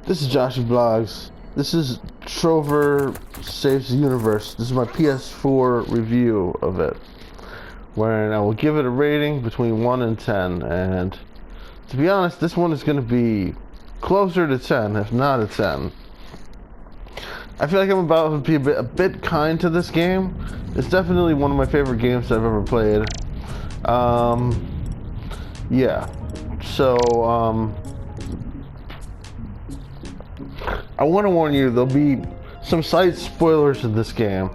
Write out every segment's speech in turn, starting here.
This is Joshy Blogs. This is Trover Saves the Universe. This is my PS4 review of it, wherein I will give it a rating between 1 and 10. And to be honest, this one is going to be closer to 10, if not a 10. I feel like I'm about to be a bit kind to this game. It's definitely one of my favorite games that I've ever played. Yeah. So, I want to warn you, there'll be some slight spoilers in this game.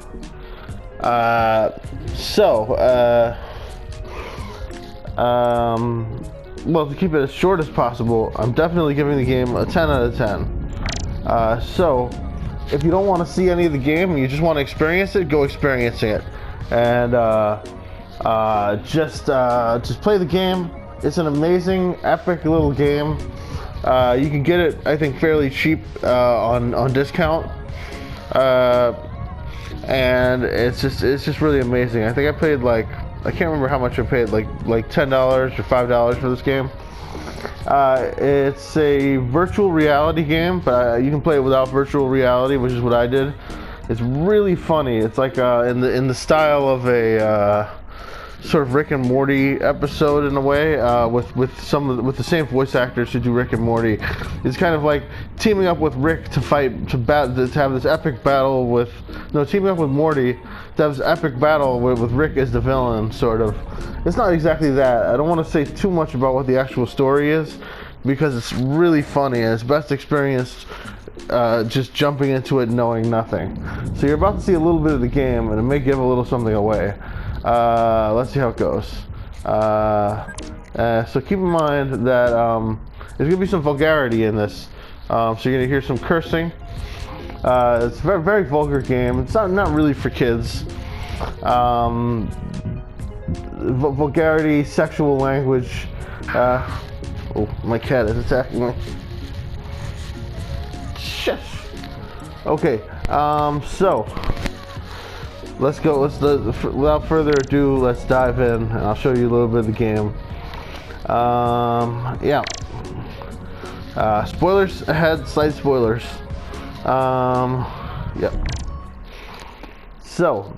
Well, to keep it as short as possible, I'm definitely giving the game a 10 out of 10. So, if you don't want to see any of the game and you just want to experience it, go experience it. And just play the game. It's an amazing, epic little game. You can get it, I think, fairly cheap on discount, and it's just really amazing. I think I paid I can't remember how much I paid, like $10 or $5 for this game. It's a virtual reality game, but you can play it without virtual reality, which is what I did. It's really funny. It's like in the style of a sort of Rick and Morty episode in a way, with the same voice actors who do Rick and Morty. It's kind of like teaming up with Rick to have this epic battle with teaming up with Morty to have this epic battle with Rick as the villain, sort of. It's not exactly that. I don't want to say too much about what the actual story is, because it's really funny and it's best experienced just jumping into it knowing nothing. So you're about to see a little bit of the game, and it may give a little something away. Let's see how it goes. So keep in mind that there's gonna be some vulgarity in this. So you're gonna hear some cursing. It's a very, very vulgar game. It's not really for kids. Vulgarity, sexual language. Oh, my cat is attacking me. Shush. Okay. So. Let's go. Without further ado, let's dive in, and I'll show you a little bit of the game. Yeah. Spoilers ahead. Slight spoilers. Yep. So.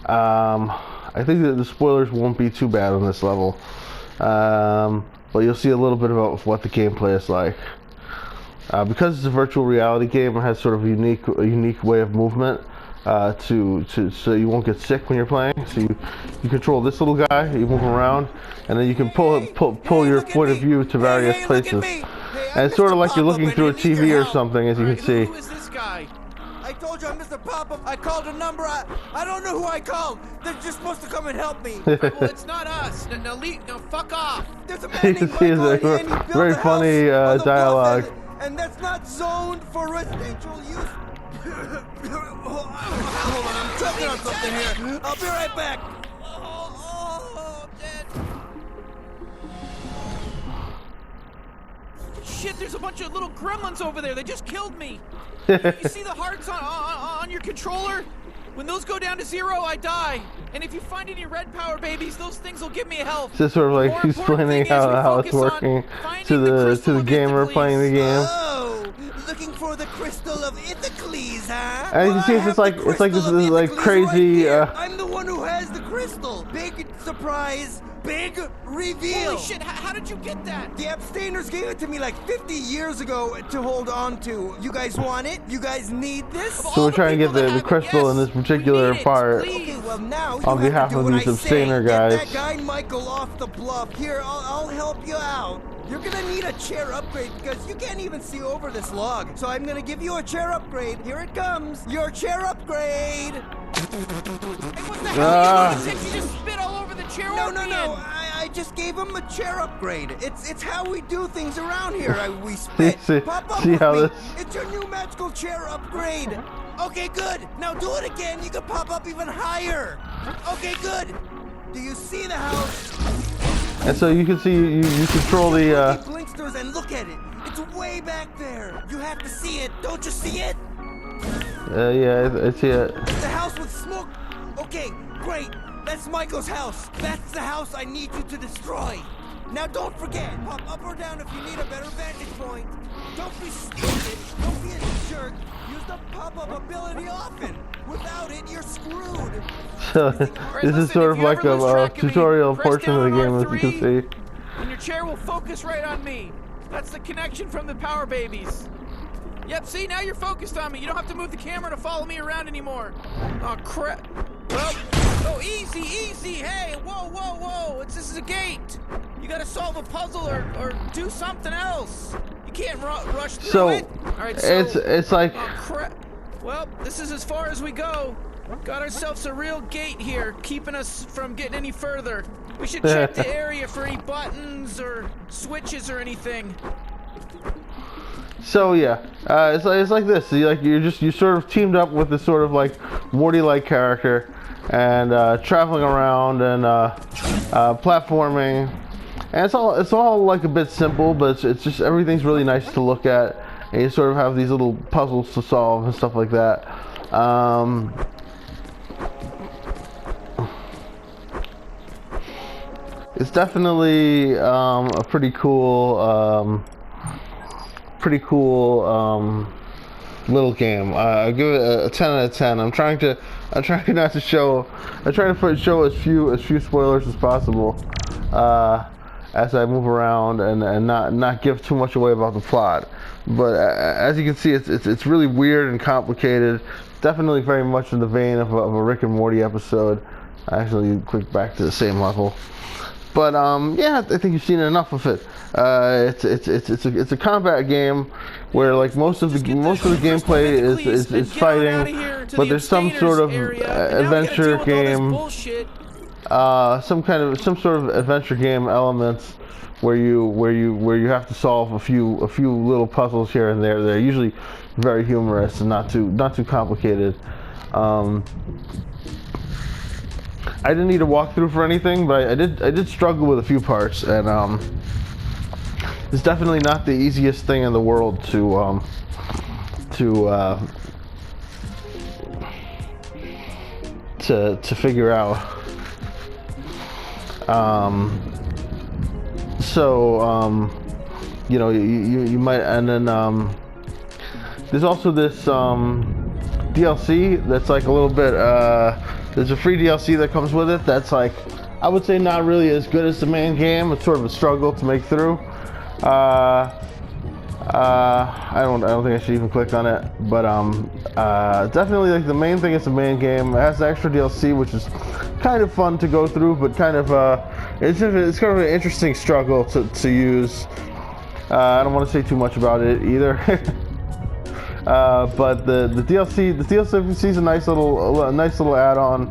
I think that the spoilers won't be too bad on this level. But you'll see a little bit about what the gameplay is like. Because it's a virtual reality game, it has sort of a unique way of movement, so you won't get sick when you're playing. So you control this little guy, you move around, and then you can pull your point of view to various places. And it's sort of like you're looking through a TV or something, as you can see. Who is this guy? I told you I'm Mr. Pop-Up. I called a number. I don't know who I called. They're just supposed to come and help me. Well, it's not us. No, fuck off. There's a man You can see it's very funny dialogue. And that's not zoned for residential use. Hold on, I'm choking on something here. I'll be right back. Oh, dead. Shit, there's a bunch of little gremlins over there. They just killed me. You see the hearts on your controller? When those go down to 0, I die. And if you find any red power babies, those things will give me a health. Just sort of like explaining how it's working to the gamer playing the game. Oh, looking for the crystal of Ithacles, huh? And you can see it's like this crazy. Right, I'm the one who has the crystal. Big surprise. Big reveal! Holy shit, how did you get that? The abstainers gave it to me like 50 years ago to hold on to. You guys want it? You guys need this? So we're trying to get the crystal in this particular part on behalf of these abstainer guys. Get that guy Michael off the bluff. Here, I'll help you out. You're gonna need a chair upgrade because you can't even see over this log. So I'm gonna give you a chair upgrade. Here it comes. Your chair upgrade. Hey, what the hell? You just spit all over the chair. No. I just gave him a chair upgrade. It's how we do things around here. We spit. Pop up with me. It's your new magical chair upgrade. Okay, good. Now do it again. You can pop up even higher. Okay, good. Do you see the house? And so you can see you control the blinksters and look at it. It's way back there. You have to see it. Don't you see it? Yeah, I see it. The house with smoke. Okay, great. That's Michael's house. That's the house I need you to destroy. Now don't forget, pop up or down if you need a better vantage point. Don't be stupid. Don't be a jerk. Use the pop-up ability often. Without it, you're screwed. So this is sort of like a tutorial portion of the game, as you can see. And your chair will focus right on me. That's the connection from the Power Babies. Yep, see, now you're focused on me. You don't have to move the camera to follow me around anymore. Oh, crap. Well, oh, easy, easy. Hey, whoa, whoa, whoa. This is a gate. You gotta solve a puzzle or do something else. You can't rush through it. All right, so, it's like... Oh, crap. Well, this is as far as we go. Got ourselves a real gate here, keeping us from getting any further. We should check the area for any buttons or switches or anything. So yeah, it's like this. You sort of teamed up with this sort of like Morty-like character, and traveling around and platforming, and it's all like a bit simple, but it's just everything's really nice to look at, and you sort of have these little puzzles to solve and stuff like that. It's definitely a pretty cool little game. I give it a 10 out of 10. I'm trying not to show. I'm trying to show as few spoilers as possible as I move around and not give too much away about the plot. But as you can see, it's really weird and complicated. Definitely very much in the vein of a Rick and Morty episode. I actually click back to the same level. But yeah, I think you've seen enough of it. It's a combat game where like most of the gameplay is fighting, but there's some sort of adventure game, some sort of adventure game elements where you have to solve a few little puzzles here and there. They're usually very humorous and not too complicated. I didn't need a walkthrough for anything, but I did struggle with a few parts, and it's definitely not the easiest thing in the world to figure out. You know, you might, and then there's also this DLC that's like a little bit. There's a free DLC that comes with it that's like, I would say not really as good as the main game. It's sort of a struggle to make through. I don't think I should even click on it, but definitely like the main thing is the main game. It has the extra DLC, which is kind of fun to go through, but kind of it's kind of an interesting struggle to use. I don't want to say too much about it either. But the DLC is a nice little add-on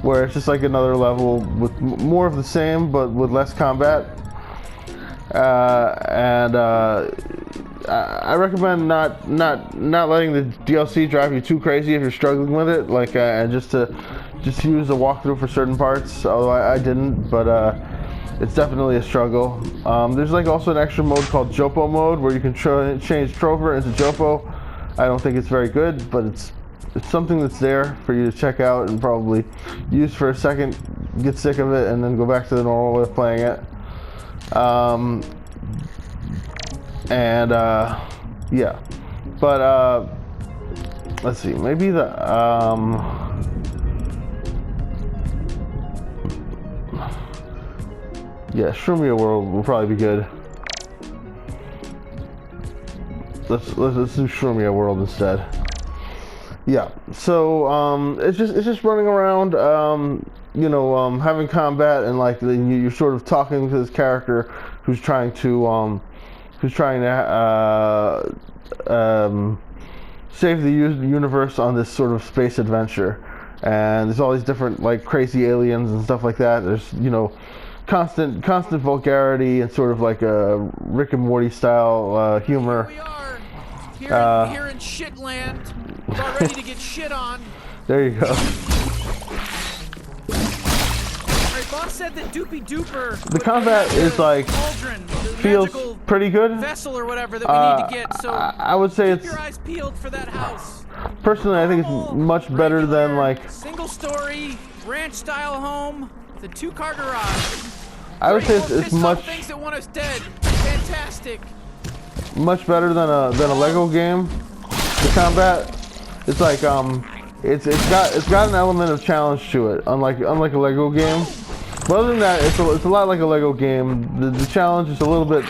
where it's just like another level with more of the same but with less combat. I recommend not letting the DLC drive you too crazy if you're struggling with it, like and just use the walkthrough for certain parts. Although I didn't, but it's definitely a struggle. There's like also an extra mode called Jopo mode where you can change Trover into Jopo. I don't think it's very good, but it's something that's there for you to check out and probably use for a second, get sick of it, and then go back to the normal way of playing it. Yeah, but let's see, maybe the yeah, Shrumia World will probably be good. Let's do Shrumia World instead. Yeah, so it's just running around, you know, having combat, and like you're sort of talking to this character who's trying to save the universe on this sort of space adventure. And there's all these different like crazy aliens and stuff like that. There's, you know, constant vulgarity and sort of like a Rick and Morty style humor. Here we are, here in shitland, about ready to get shit on. There you go. Alright, boss said that Doopy Dooper. The combat is like cauldron, feels pretty good. Vessel or whatever that we need to get. So I would say keep your eyes peeled for that house. Personally, I think it's much better than like single story ranch style home with a 2-car garage. I would say it's Pissed off much things that want us dead. Fantastic. much better than a Lego game. The combat, it's like it's got an element of challenge to it, unlike a Lego game. But other than that, it's a lot like a Lego game. The challenge is a little bit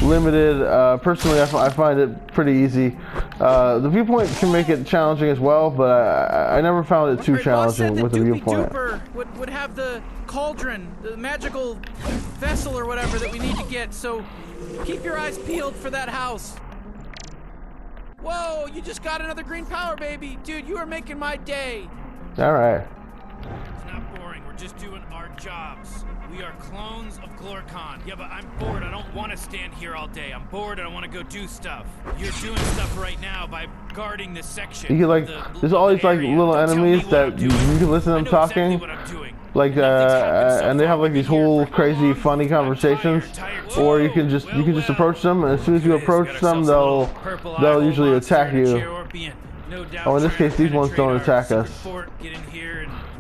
limited. Personally, I find it pretty easy. The viewpoint can make it challenging as well, but I never found it too challenging with the viewpoint. Would have the cauldron, the magical vessel or whatever that we need to get, so keep your eyes peeled for that house. Whoa, you just got another green power baby. Dude, you are making my day. Alright. It's not boring, we're just doing our jobs. We are clones of Glorcon. Yeah, but I'm bored. I don't want to stand here all day. I'm bored and I want to go do stuff. You're doing stuff right now by guarding this section. You can like, there's all these like little enemies that you can listen to them talking. Exactly what I'm doing. Like and they have like these whole crazy funny conversations, or you can just approach them, and as soon as you approach them, they'll usually attack you. Oh, in this case, these ones don't attack us.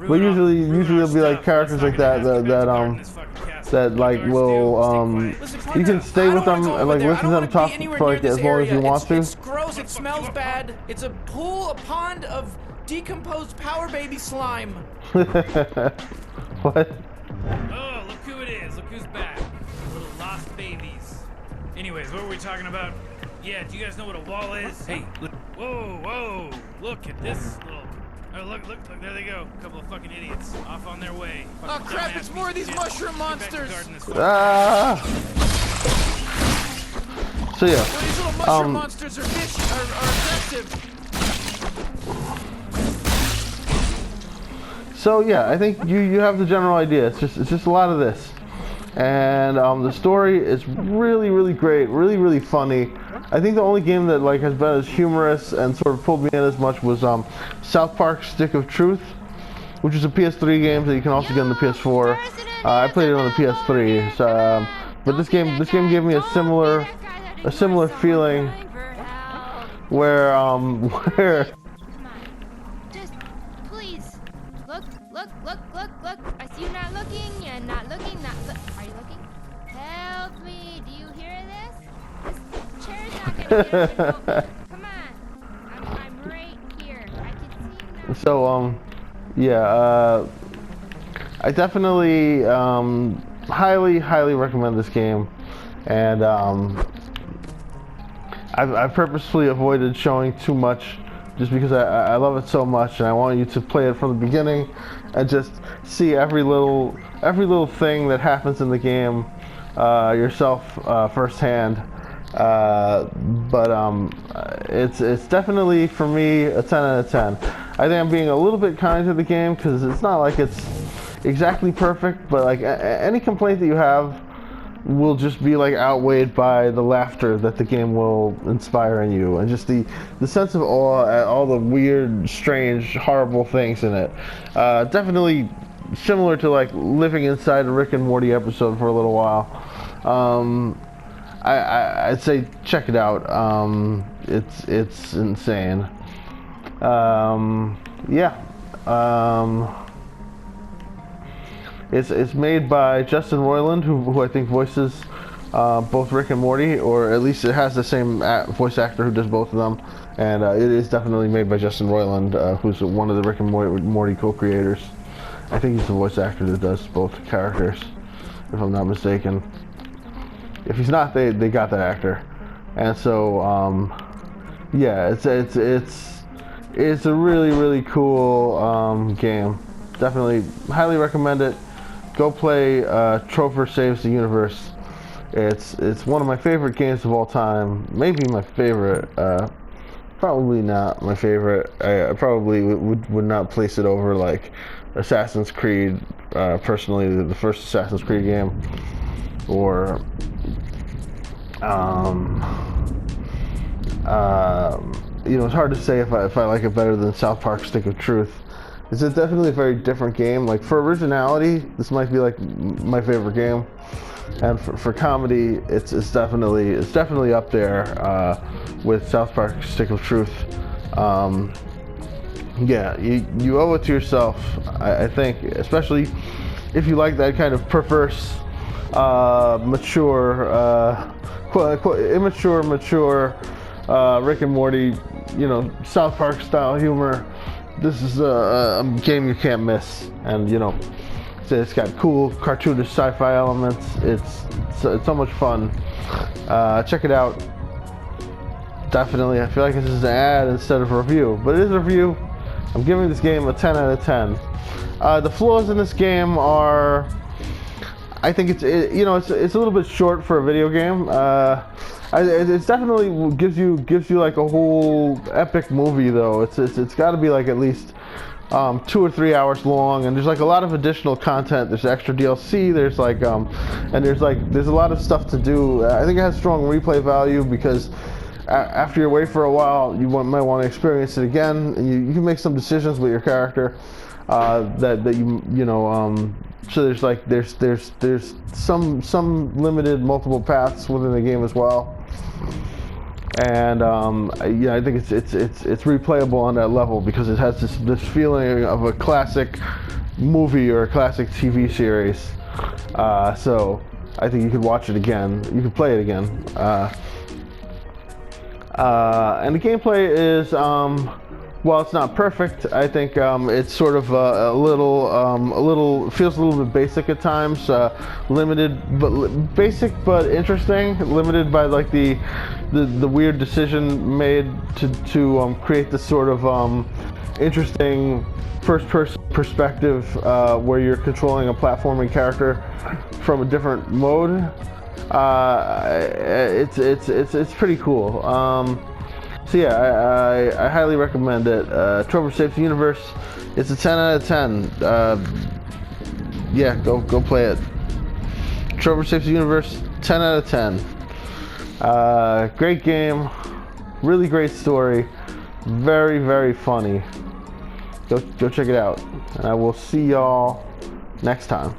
But usually there'll be like characters like that like will you can stay with them and like listen to them talk for like as long as you want to. It's gross. It smells bad. It's a pool, a pond of decomposed power baby slime. What? Oh, look who it is. Look who's back. Little lost babies. Anyways, what were we talking about? Yeah, do you guys know what a wall is? Hey, look. Whoa. Look at this little... Oh, look, there they go. A couple of fucking idiots off on their way. Oh, crap, it's more of these mushroom monsters. Ah! So yeah. Well, these little mushroom monsters are aggressive. So yeah, I think you have the general idea. It's just a lot of this, and the story is really great, really funny. I think the only game that like has been as humorous and sort of pulled me in as much was South Park: Stick of Truth, which is a PS3 game that you can also get on the PS4. I played it on the PS3, so, but this game gave me a similar feeling where where. Look. I see you not looking. You're not looking. Are you looking? Help me. Do you hear this? This chair's not gonna get me. Come on. I'm right here. I can see you now. So yeah. I definitely highly recommend this game, and I've purposefully avoided showing too much. Just because I love it so much, and I want you to play it from the beginning and just see every little thing that happens in the game yourself firsthand. But it's definitely for me a 10 out of 10. I think I'm being a little bit kind to the game because it's not like it's exactly perfect, but like any complaint that you have will just be like outweighed by the laughter that the game will inspire in you, and just the sense of awe at all the weird, strange, horrible things in it. Definitely similar to like living inside a Rick and Morty episode for a little while. I'd say check it out. It's insane. Yeah. It's made by Justin Roiland, who I think voices both Rick and Morty, or at least it has the same voice actor who does both of them. And it is definitely made by Justin Roiland, who's one of the Rick and Morty co-creators. I think he's the voice actor that does both characters, if I'm not mistaken. If he's not, they got that actor. And so yeah, it's a really cool game. Definitely highly recommend it. Go play Trover Saves the Universe. It's one of my favorite games of all time. Maybe my favorite. Probably not my favorite. I probably would not place it over like Assassin's Creed. Personally, the first Assassin's Creed game, or it's hard to say if I like it better than South Park: Stick of Truth. It's definitely a very different game. Like for originality, this might be like my favorite game, and for comedy, it's definitely up there with South Park: Stick of Truth. Yeah, you owe it to yourself, I think, especially if you like that kind of perverse mature, immature, mature Rick and Morty, you know, South Park style humor. This is a game you can't miss, and you know, it's got cool cartoonish sci-fi elements. It's so much fun. Check it out. Definitely. I feel like this is an ad instead of a review, but it is a review. I'm giving this game a 10 out of 10. The flaws in this game are, I think it's a little bit short for a video game. It's definitely gives you like a whole epic movie though. It's got to be like at least 2 or 3 hours long, and there's like a lot of additional content. There's extra DLC. There's like and there's a lot of stuff to do. I think it has strong replay value because after you're away for a while, you might want to experience it again, and you can make some decisions with your character that you know. So there's some limited multiple paths within the game as well. And yeah, I think it's replayable on that level because it has this feeling of a classic movie or a classic TV series. So I think you could watch it again. You could play it again. And the gameplay is, while it's not perfect, I think it's sort of a little feels a little bit basic at times. Limited, but basic but interesting. Limited by like the weird decision made to create this sort of interesting first-person perspective where you're controlling a platforming character from a different mode. It's pretty cool. So yeah, I highly recommend it. Trover Saves the Universe. It's a 10 out of 10. Yeah, go play it. Trover Saves the Universe. 10 out of 10. Great game. Really great story. Very, very funny. Go check it out. And I will see y'all next time.